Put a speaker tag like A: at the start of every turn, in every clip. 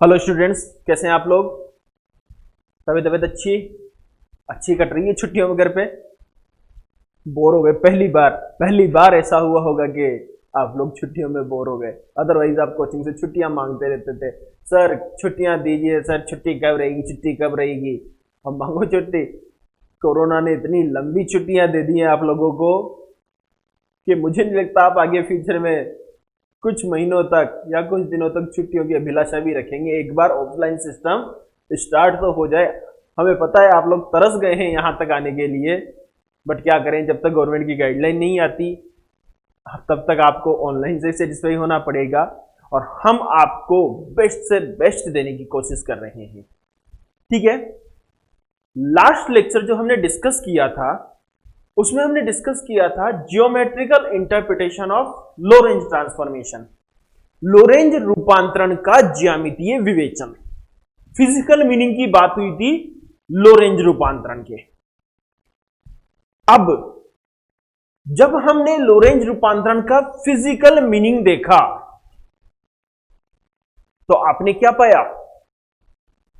A: Hello students, कैसे हैं आप लोग। तबीयत अच्छी अच्छी कट रही है छुट्टियों में। घर पे बोर हो गए। पहली बार ऐसा हुआ होगा कि आप लोग छुट्टियों में बोर हो गए। अदरवाइज आप कोचिंग से छुट्टियां मांगते रहते थे, सर छुट्टियां दीजिए, सर छुट्टी कब रहेगी, छुट्टी कब रहेगी। अब मांगो छुट्टी। कोरोना ने इतनी लंबी छुट्टियां दे दी हैं आप लोगों को कि मुझे नहीं लगता आप आगे फ्यूचर में कुछ महीनों तक या कुछ दिनों तक छुट्टियों की अभिलाषा भी रखेंगे। एक बार ऑफलाइन सिस्टम स्टार्ट तो हो जाए। हमें पता है आप लोग तरस गए हैं यहां तक आने के लिए, बट क्या करें, जब तक गवर्नमेंट की गाइडलाइन नहीं आती तब तक आपको ऑनलाइन से सेटिस्फाई होना पड़ेगा। और हम आपको बेस्ट से बेस्ट देने की कोशिश कर रहे हैं, ठीक है। लास्ट लेक्चर जो हमने डिस्कस किया था उसमें हमने डिस्कस किया था geometrical interpretation of Lorentz transformation, Lorentz रूपांतरण का ज्यामितीय विवेचन। फिजिकल मीनिंग की बात हुई थी लोरेंज रूपांतरण के। अब जब हमने लोरेंज रूपांतरण का फिजिकल मीनिंग देखा तो आपने क्या पाया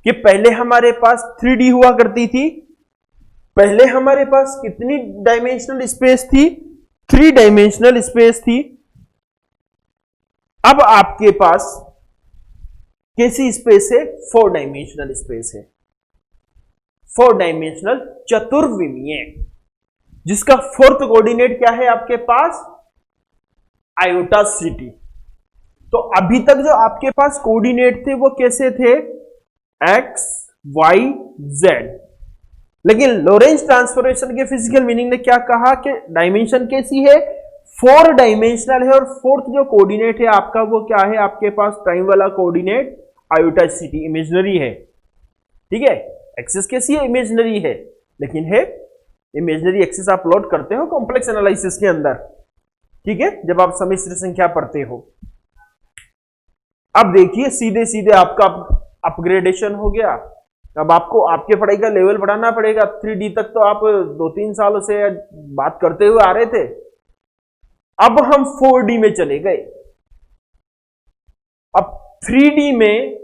A: कि पहले हमारे पास 3D हुआ करती थी। पहले हमारे पास कितनी डायमेंशनल स्पेस थी? 3 डायमेंशनल स्पेस थी। अब आपके पास कैसी स्पेस है? 4 डायमेंशनल स्पेस है। 4 डायमेंशनल चतुर्विमीय, जिसका फोर्थ कोऑर्डिनेट क्या है आपके पास? Iota city. तो अभी तक जो आपके पास कोऑर्डिनेट थे वो कैसे थे? X Y Z. लेकिन लोरेंज ट्रांसफॉर्मेशन के फिजिकल मीनिंग ने क्या कहा कि डायमेंशन कैसी है? 4 डायमेंशनल है। और फोर्थ जो कोऑर्डिनेट है आपका वो क्या है? आपके पास प्राइम वाला कोऑर्डिनेट आयोटा सिटी, इमेजिनरी है, ठीक है। एक्सिस कैसी है? इमेजिनरी है, लेकिन है इमेजिनरी एक्सिस। आप प्लॉट करते हो कॉम्प्लेक्स एनालिसिस के अंदर, ठीक है, जब आप सम्मिश्र संख्या पढ़ते हो। अब देखिए सीधे सीधे आपका अपग्रेडेशन हो गया। अब आपको आपके पढ़ाई का लेवल बढ़ाना पड़ेगा। 3D तक तो आप 2-3 सालों से बात करते हुए आ रहे थे, अब हम 4D में चले गए। अब 3D में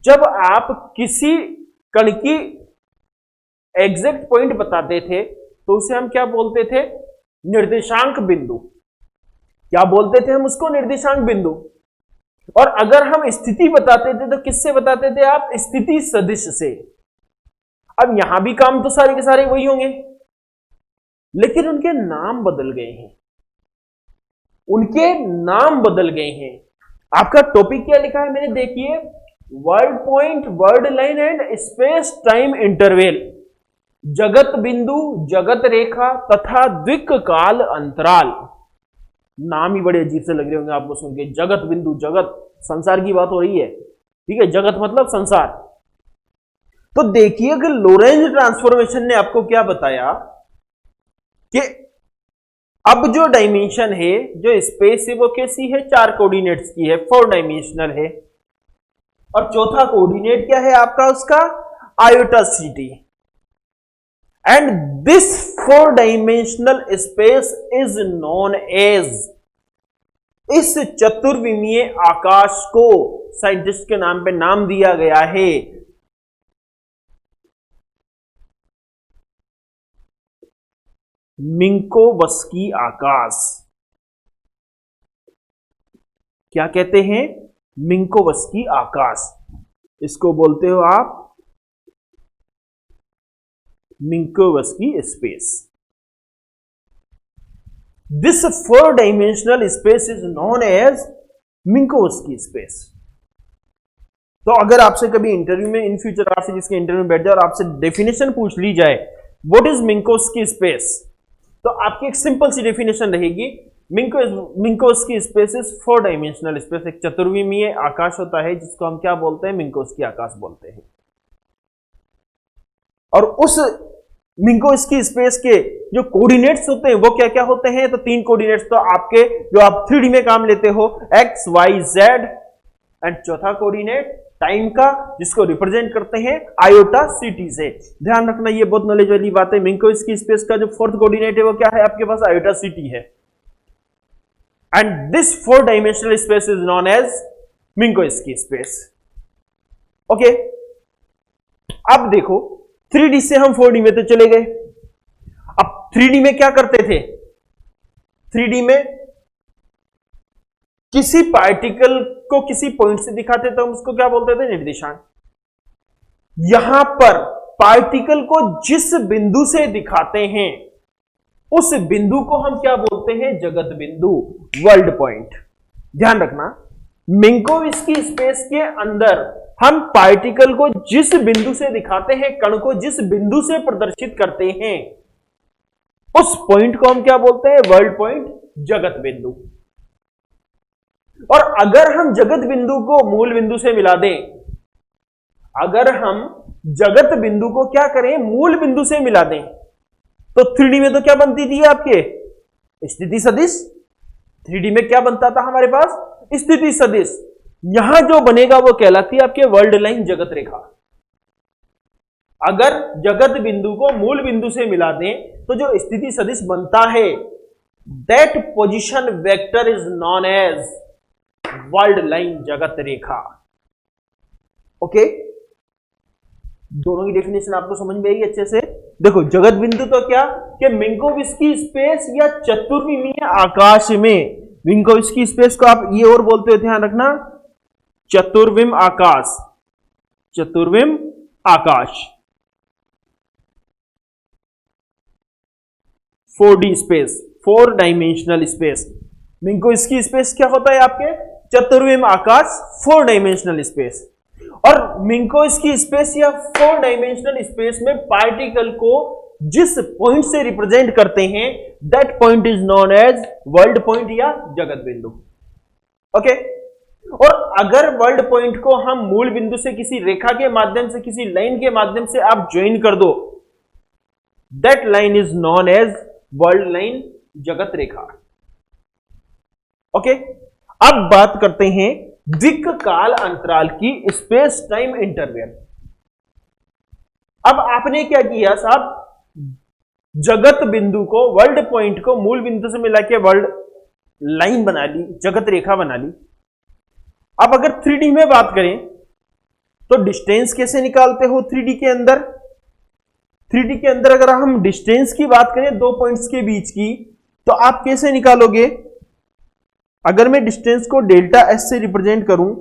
A: जब आप किसी कण की एग्जैक्ट पॉइंट बताते थे तो उसे हम क्या बोलते थे? निर्देशांक बिंदु। क्या बोलते थे हम उसको? निर्देशांक बिंदु। और अगर हम स्थिति बताते थे तो किससे बताते थे आप? स्थिति सदिश से। अब यहां भी काम तो सारे के सारे वही होंगे, लेकिन उनके नाम बदल गए हैं। उनके नाम बदल गए हैं। आपका टॉपिक क्या लिखा है मैंने? देखिए, word point, word line and space time interval, जगत बिंदु, जगत रेखा तथा द्विक काल अंतराल। नाम ही बड़े अजीब से लग रहे होंगे आपको सुन के। जगत बिंदु, जगत संसार की बात हो रही है, ठीक है। जगत मतलब संसार। तो देखिए कि लोरेंज ट्रांसफॉर्मेशन ने आपको क्या बताया कि अब जो डायमेंशन है, जो स्पेस है, वो कैसी है? 4 कोऑर्डिनेट्स की है, 4 डायमेंशनल है। और चौथा कोऑर्डिनेट क्या है आपका? उसका iota C T. And this 4 dimensional space is known as, इस चतुर्विमीय आकाश को साइंटिस्ट के नाम पे नाम दिया गया है मिंकोवस्की आकाश। क्या कहते हैं? मिंकोवस्की आकाश। इसको बोलते हो आप Minkowski space. This 4 dimensional space is known as Minkowski space. तो अगर आपसे कभी इंटरव्यू में इन फ्यूचर आपसे जिसके इंटरव्यू में बैठ जाए और आपसे डेफिनेशन पूछ ली जाए व्हाट इज मिंकोवस्की स्पेस, तो आपकी एक सिंपल सी डेफिनेशन रहेगी, मिंकोवस्की स्पेस इज 4 डायमेंशनल स्पेस। एक चतुर्विमीय आकाश होता है जिसको हम क्या बोलते हैं? मिंकोवस्की आकाश बोलते हैं। और उस मिंकोवस्की स्पेस के जो कोऑर्डिनेट्स होते हैं वो क्या क्या होते हैं? तो 3 कोऑर्डिनेट्स तो आपके जो आप 3D में काम लेते हो, एक्स वाई जेड, एंड चौथा कोऑर्डिनेट टाइम का, जिसको रिप्रेजेंट करते हैं आयोटा सिटी से। ध्यान रखना, ये बहुत नॉलेज वाली बात है। मिंकोवस्की स्पेस का जो फोर्थ कोऑर्डिनेट है वो क्या है आपके पास? आयोटा सिटी है। And this 4 dimensional space is known as Minkowski space. Okay, अब देखो 3D से हम 4D में तो चले गए। अब 3D में क्या करते थे? 3D में किसी पार्टिकल को किसी पॉइंट से दिखाते तो हम उसको क्या बोलते थे? निर्देशांक। यहां पर पार्टिकल को जिस बिंदु से दिखाते हैं उस बिंदु को हम क्या बोलते हैं? जगत बिंदु, वर्ल्ड पॉइंट। ध्यान रखना, मिंकोवस्की स्पेस के अंदर हम पार्टिकल को जिस बिंदु से दिखाते हैं, कण को जिस बिंदु से प्रदर्शित करते हैं, उस पॉइंट को हम क्या बोलते हैं? वर्ल्ड पॉइंट, जगत बिंदु। और अगर हम जगत बिंदु को मूल बिंदु से मिला दें, अगर हम जगत बिंदु को क्या करें? मूल बिंदु से मिला दें, तो 3D में तो क्या बनती थी आपके? स्थिति सदिश। 3D में क्या बनता था हमारे पास? स्थिति सदिश। यहां जो बनेगा वो कहलाती है आपके वर्ल्ड लाइन, जगत रेखा। अगर जगत बिंदु को मूल बिंदु से मिला दें तो जो स्थिति सदिश बनता है, that position vector is known as world line, जगत रेखा। ओके, दोनों की डेफिनेशन आपको समझ में आई अच्छे से? देखो, जगत बिंदु तो क्या कि मिंकोवस्की स्पेस या चतुर्विमीय आकाश में, मिंकोवस्की स्पेस को आप ये और बोलते हो, ध्यान रखना, चतुर्विम आकाश, चतुर्विम आकाश, 4D space, 4 dimensional space. Minkowski space क्या होता है आपके? चतुर्विम आकाश, 4 डायमेंशनल स्पेस। और मिंकोवस्की स्पेस या 4 डायमेंशनल स्पेस में पार्टिकल को जिस पॉइंट से रिप्रेजेंट करते हैं, that point is known as world point या जगत बिंदु। ओके, और अगर वर्ल्ड पॉइंट को हम मूल बिंदु से किसी रेखा के माध्यम से, किसी लाइन के माध्यम से आप ज्वाइन कर दो, that line is known as world line, जगत रेखा। ओके, अब बात करते हैं द्विक काल अंतराल की, स्पेस टाइम इंटरवल। अब आपने क्या किया साहब? जगत बिंदु को, वर्ल्ड पॉइंट को मूल बिंदु से मिला के वर्ल्ड लाइन बना ली, जगत रेखा बना ली। अब अगर 3D में बात करें तो डिस्टेंस कैसे निकालते हो 3D के अंदर? 3D के अंदर अगर हम डिस्टेंस की बात करें दो पॉइंट्स के बीच की, तो आप कैसे निकालोगे? अगर मैं डिस्टेंस को डेल्टा एस से रिप्रेजेंट करूं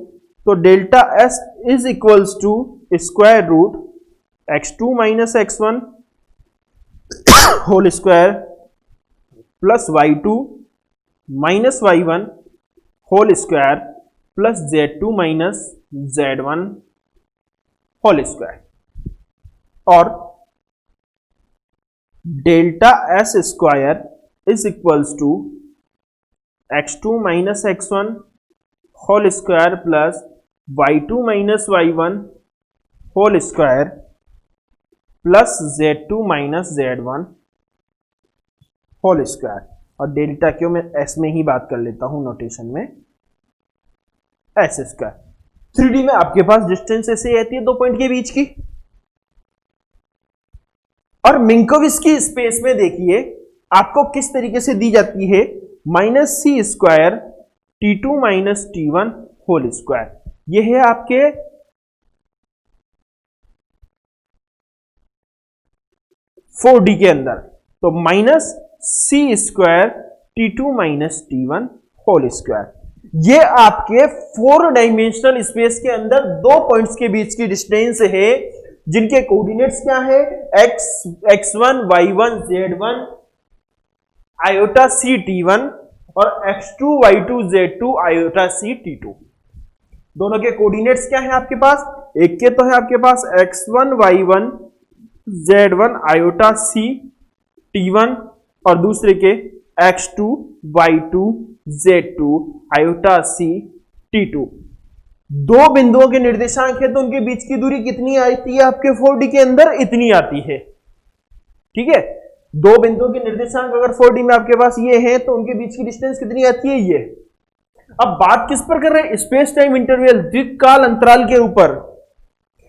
A: तो delta S is equals to square root x2 minus x1 whole square plus y2 minus y1 whole square plus z2 minus z1 whole square, और delta S square is equals to x2 minus x1 whole square plus y2 minus y1 whole square plus z2 minus z1 whole square. और delta क्यों मैं S में ही बात कर लेता हूं notation में, एस स्क्वायर। 3D में आपके पास डिस्टेंस ऐसे आती है दो पॉइंट के बीच की। और मिंकोवस्की स्पेस में देखिए आपको किस तरीके से दी जाती है, minus C square T2 minus T1 whole square. यह है आपके फोर डी के अंदर, तो minus C square T2 minus T1 whole square. ये आपके 4 डायमेंशनल स्पेस के अंदर दो पॉइंट्स के बीच की डिस्टेंस है, जिनके कोऑर्डिनेट्स क्या है? x1 y1 z1 आयोटा सी T1 और x2 y2 z2 आयोटा सी T2। दोनों के कोऑर्डिनेट्स क्या है आपके पास? एक के तो है आपके पास x1 y1 z1 आयोटा सी T1 और दूसरे के x2 y2 z2 आयोटा सी T2। दो बिंदुओं के निर्देशांक है तो उनके बीच की दूरी कितनी आती है आपके 4D के अंदर? इतनी आती है। ठीक है, दो बिंदुओं के निर्देशांक अगर 4D में आपके पास ये है तो उनके बीच की डिस्टेंस कितनी आती है? ये। अब बात किस पर कर रहे हैं? स्पेस टाइम इंटरवल, द्विकाल अंतराल के ऊपर।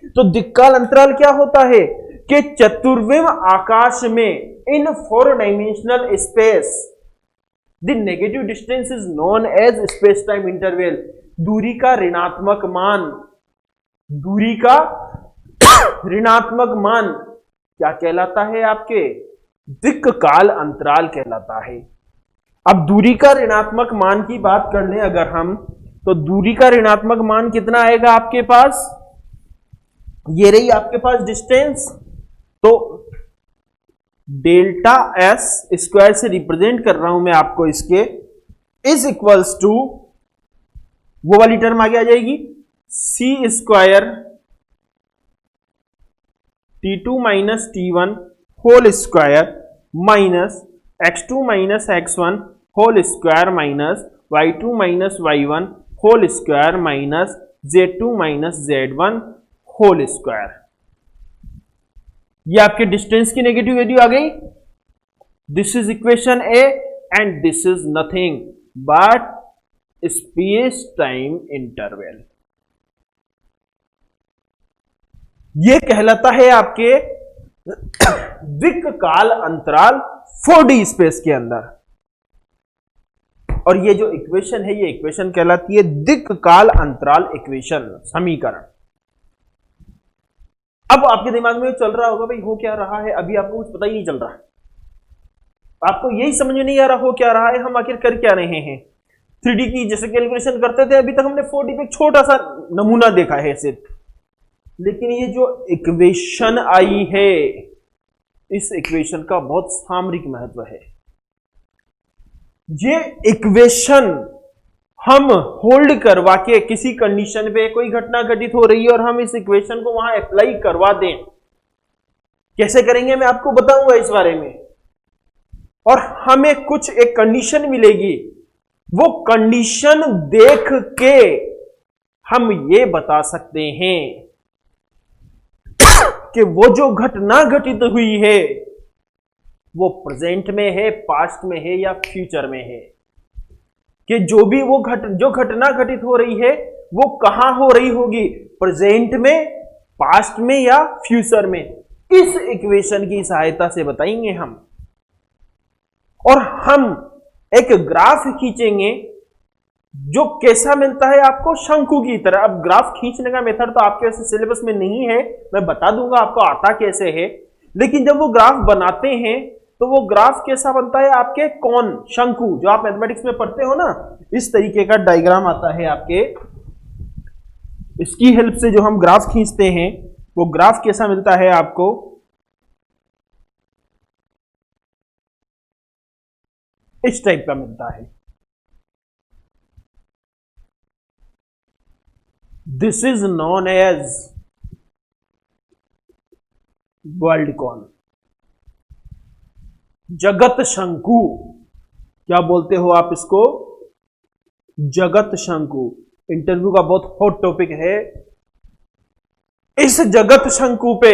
A: तो द्विकाल अंतराल क्या होता है कि चतुर्विम आकाश में in 4 dimensional space the negative distance is known as space time interval. दूरी का ऋणात्मक मान, दूरी का ऋणात्मक मान क्या कहलाता है? आपके दिक् काल अंतराल कहलाता है। अब दूरी का ऋणात्मक मान की बात कर लें अगर हम, तो दूरी का ऋणात्मक मान कितना आएगा आपके पास? ये रही आपके पास डिस्टेंस, तो डेल्टा एस स्क्वायर से रिप्रेजेंट कर रहा हूं मैं आपको इसके, इज इक्वल्स टू वो वाली टर्म आगे आ जाएगी, C square T2 minus T1 whole square minus x2 minus x1 whole square minus y2 minus y1 whole square minus z2 minus z1 whole square. ये आपके डिस्टेंस की नेगेटिव वैल्यू आ गई। This is equation A and this is nothing but space time interval. ये कहलाता है आपके दिक् काल अंतराल 4D स्पेस के अंदर, और ये जो इक्वेशन है ये इक्वेशन कहलाती है दिक् काल अंतराल इक्वेशन, समीकरण। अब आपके दिमाग में चल रहा होगा भाई हो क्या रहा है, अभी आपको कुछ पता ही नहीं चल रहा है, आपको यही समझ में नहीं आ रहा हो क्या रहा है, हम आखिर कर क्या रहे हैं। 3D की जैसे कैलकुलेशन करते थे, अभी तक हमने 4D पे छोटा सा नमूना देखा है सिर्फ, लेकिन ये जो इक्वेशन आई है इस इक्वेशन का बहुत सामरिक महत्व है। ये इक्वेशन हम होल्ड करवा के किसी कंडीशन पे कोई घटना घटित हो रही है और हम इस इक्वेशन को वहां अप्लाई करवा दें, कैसे करेंगे मैं आपको बताऊंगा इस बारे में, और हमें कुछ एक कंडीशन मिलेगी, वो कंडीशन देख के हम ये बता सकते हैं कि वो जो घटना घटित हुई है वो प्रेजेंट में है, पास्ट में है या फ्यूचर में है, कि जो भी वो जो घटना घटित हो रही है वो कहां हो रही होगी, प्रेजेंट में, पास्ट में या फ्यूचर में। इस इक्वेशन की सहायता से बताएंगे हम, और हम एक ग्राफ खींचेंगे जो कैसा मिलता है आपको, शंकु की तरह। अब ग्राफ खींचने का मेथड तो आपके वैसे सिलेबस में नहीं है, मैं बता दूंगा आपको आता कैसे है, लेकिन जब वो ग्राफ बनाते हैं तो वो ग्राफ कैसा बनता है आपके, कौन, शंकु, जो आप मैथमेटिक्स में पढ़ते हो ना, इस तरीके का डायग्राम आता है आपके। इसकी हेल्प से जो हम ग्राफ खींचते हैं वो ग्राफ कैसा मिलता है आपको, इस टाइप का मिलता है। दिस इज नॉन एज वर्ल्डकॉन, जगत शंकु। क्या बोलते हो आप इसको, जगत शंकु। इंटरव्यू का बहुत हॉट टॉपिक है। इस जगत शंकु पे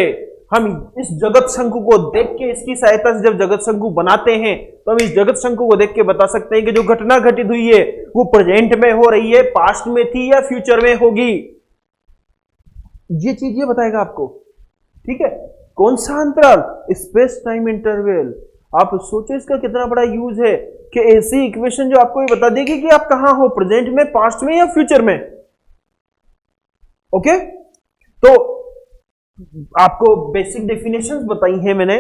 A: हम इस जगत शंकु को देख के, इसकी सहायता से जब जगत शंकु बनाते हैं तो हम इस जगत शंकु को देख के बता सकते हैं कि जो घटना घटित हुई है वो प्रेजेंट में हो रही है, पास्ट में थी या फ्यूचर में होगी। ये चीज ये बताएगा आपको, ठीक है। कौन सा अंतराल, स्पेस टाइम इंटरवल। आप सोचो इसका कितना बड़ा यूज है कि ऐसी इक्वेशन जो आपको ये बता देगी कि आप कहां हो, प्रेजेंट में, पास्ट में या फ्यूचर में। ओके, तो आपको बेसिक डेफिनेशंस बताई हैं मैंने,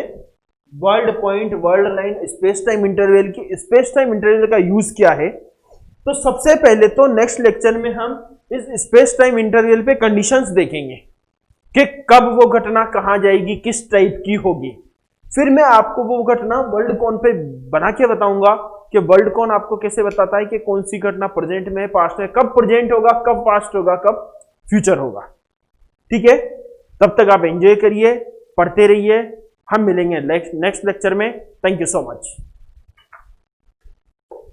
A: world point, world line, space time interval की। स्पेस टाइम इंटरवल का यूज क्या है, तो सबसे पहले तो नेक्स्ट लेक्चर में हम इस स्पेस टाइम इंटरवल पे कंडीशंस देखेंगे कि कब वो घटना कहां जाएगी, किस टाइप की होगी। फिर मैं आपको वो घटना वर्ल्ड कॉन पे बना के बताऊंगा कि वर्ल्ड कॉन आपको कैसे बताता है कि कौन सी घटना प्रेजेंट में, पास्ट में, कब प्रेजेंट होगा, कब पास्ट होगा, कब फ्यूचर होगा। ठीक है, तब तक आप एंजॉय करिए, पढ़ते रहिए। हम मिलेंगे नेक्स्ट लेक्चर में। Thank you so much.